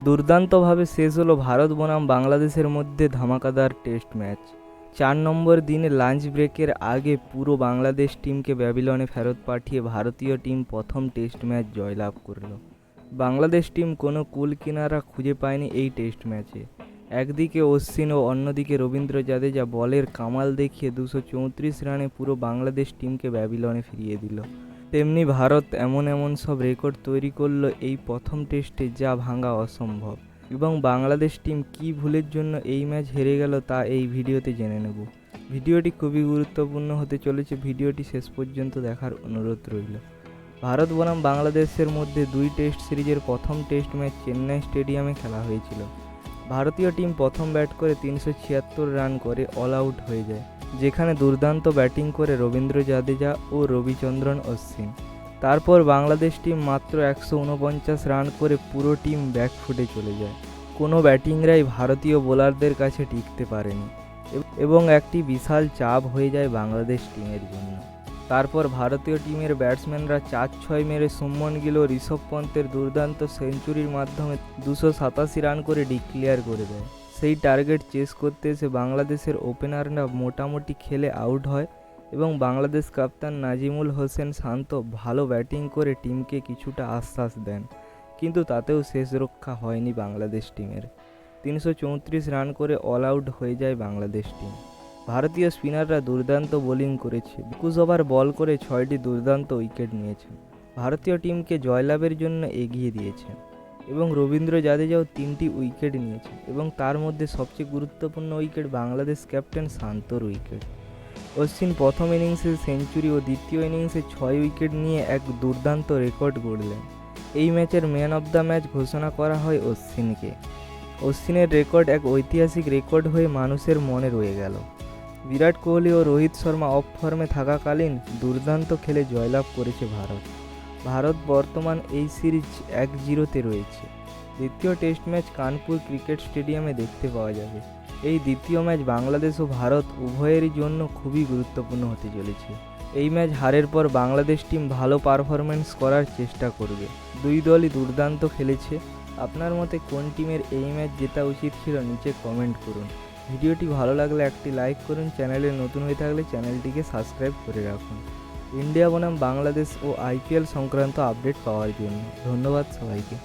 দুর্দান্তভাবে শেষ হলো ভারত বনাম বাংলাদেশের মধ্যে ধামাকাদার টেস্ট ম্যাচ। ৪ নম্বর দিনে লাঞ্চ ব্রেকের আগে পুরো বাংলাদেশ টিমকে ব্যাবিলনে ফেরত পাঠিয়ে ভারতীয় টিম প্রথম টেস্ট ম্যাচ জয়লাভ করল। বাংলাদেশ টিম কোনো কূল কিনারা খুঁজে পায়নি এই টেস্ট ম্যাচে। একদিকে অশ্বিন ও অন্যদিকে রবীন্দ্র জাদেজা বলের কামাল দেখিয়ে ২৩৪ রানে পুরো বাংলাদেশ টিমকে ব্যাবিলনে ফিরিয়ে দিল। তেমনি ভারত এমন সব রেকর্ড তৈরি করলো এই প্রথম টেস্টে যা ভাঙা অসম্ভব। এবং বাংলাদেশ টিম কী ভুলের জন্য এই ম্যাচ হেরে গেল তা এই ভিডিওতে জেনে নেব। ভিডিওটি খুবই গুরুত্বপূর্ণ হতে চলেছে, ভিডিওটি শেষ পর্যন্ত দেখার অনুরোধ রইল। ভারত বনাম বাংলাদেশের মধ্যে ২ টেস্ট সিরিজের প্রথম টেস্ট ম্যাচ চেন্নাই স্টেডিয়ামে খেলা হয়েছিল। ভারতীয় টিম প্রথম ব্যাট করে ৩৭৬ রান করে অল আউট হয়ে যায়, যেখানে দুর্দান্ত ব্যাটিং করে রবীন্দ্র জাদেজা ও রবিচন্দ্রন অশ্বিন। তারপর বাংলাদেশ টিম মাত্র ১৪৯ রান করে পুরো টিম ব্যাকফুটে চলে যায়। কোনো ব্যাটিংরাই ভারতীয় বোলারদের কাছে টিকতে পারেনি এবং একটি বিশাল চাপ হয়ে যায় বাংলাদেশ টিমের জন্য। তারপর ভারতীয় টিমের ব্যাটসম্যানরা ৪-৬ মেরে শুভমন গিল ও ঋষভ পন্তের দুর্দান্ত সেঞ্চুরির মাধ্যমে ২৮৭ রান করে ডিক্লেয়ার করে দেয়। সেই টার্গেট চেস করতে এসে বাংলাদেশের ওপেনাররা মোটামুটি খেলে আউট হয় এবং বাংলাদেশ কাপ্তান নাজিমুল হোসেন শান্ত ভালো ব্যাটিং করে টিমকে কিছুটা আশ্বাস দেন, কিন্তু তাতেও শেষ রক্ষা হয়নি বাংলাদেশ টিমের। ৩৩৪ রান করে অল আউট হয়ে যায় বাংলাদেশ টিম। ভারতীয় স্পিনাররা দুর্দান্ত বোলিং করেছে, ২১ ওভার বল করে ৬টি দুর্দান্ত উইকেট নিয়েছেন, ভারতীয় টিমকে জয়লাভের জন্য এগিয়ে দিয়েছেন এবং রবীন্দ্র জাদেজাও ৩টি উইকেট নিয়েছেন এবং তার মধ্যে সবচেয়ে গুরুত্বপূর্ণ উইকেট বাংলাদেশ ক্যাপ্টেন শান্তর উইকেট। অশ্বিন প্রথম ইনিংসে সেঞ্চুরি ও দ্বিতীয় ইনিংসে ৬ উইকেট নিয়ে এক দুর্দান্ত রেকর্ড গড়লেন। এই ম্যাচের ম্যান অব দ্য ম্যাচ ঘোষণা করা হয় অশ্বিনকে। অশ্বিনের রেকর্ড এক ঐতিহাসিক রেকর্ড হয়ে মানুষের মনে রয়ে গেল। বিরাট কোহলি ও রোহিত শর্মা অফ ফর্মে থাকাকালীন দুর্দান্ত খেলে জয়লাভ করেছে ভারত বর্তমান এই সিরিজ ১-০-তে রয়েছে। দ্বিতীয় টেস্ট ম্যাচ কানপুর ক্রিকেট স্টেডিয়ামে দেখতে পাওয়া যাবে। এই দ্বিতীয় ম্যাচ বাংলাদেশ ও ভারত উভয়েরই জন্য খুবই গুরুত্বপূর্ণ হতে চলেছে। এই ম্যাচ হারের পর বাংলাদেশ টিম ভালো পারফরমেন্স করার চেষ্টা করবে। দুই দলই দুর্দান্ত খেলেছে। আপনার মতে কোন টিমের এই ম্যাচ জেতা উচিত ছিল নিচে কমেন্ট করুন। ভিডিওটি ভালো লাগলে একটি লাইক করুন, চ্যানেলে নতুন হয়ে থাকলে চ্যানেলটিকে সাবস্ক্রাইব করে রাখুন ইন্ডিয়া বনাম বাংলাদেশ ও আইপিএল সংক্রান্ত আপডেট পাওয়ার জন্য। ধন্যবাদ সবাইকে।